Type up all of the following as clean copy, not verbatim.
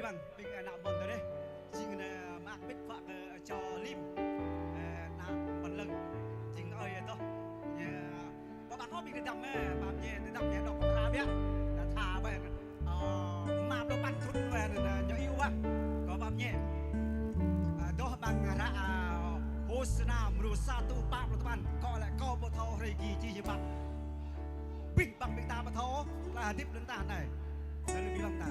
bang ping nak bon tadi jing na mak bit phak cho lim nak bon lưng jing ơi to các bạn có bị đầm bạn nhẹ đầm nhẹ đọc ra biết thả về mà nó bắn thút về nhỏ yêu quá có bạn nhẹ đó bạn ra hosna merusatu pak teman kau lại kau bộ thâu hay gì gì bạn big bằng big ta bộ thâu là tiếp đến ta này là lưu bilang ta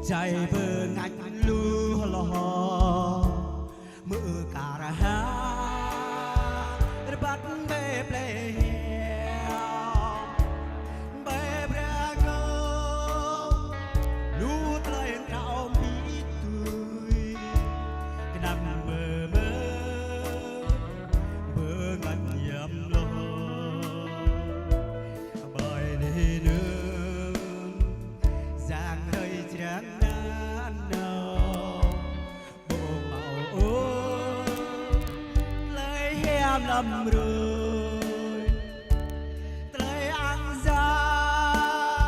ใจเบิ่งงันลูหลอมือการหาบัดเบเปลเบเบรโกลูเตยเก่ามีตุยกนำเมื่อเมื่องันยำลอใบนี้เนื้อจางเลยจังlầm rồi tới ăn gian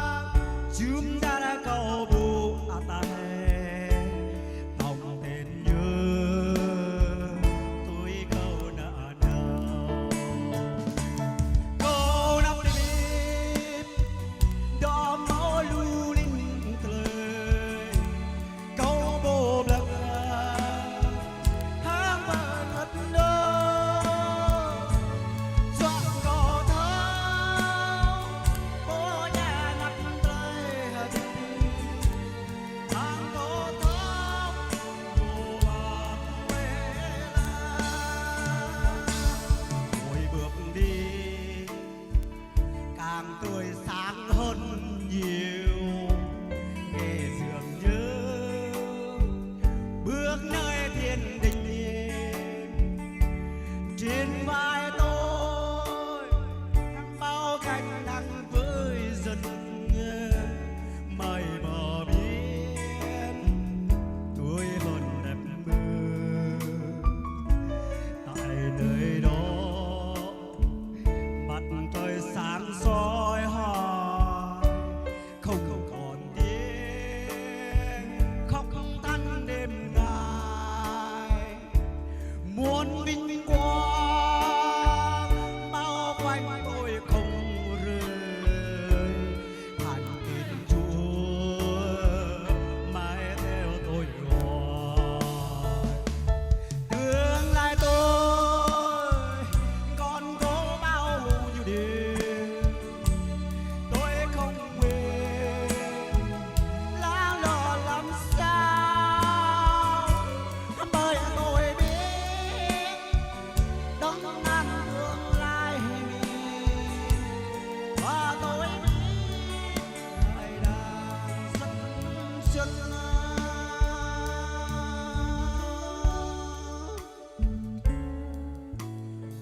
chân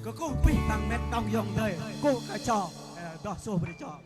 có cô bị bằng mét đong dòng đời cô cả trò đó số bên trò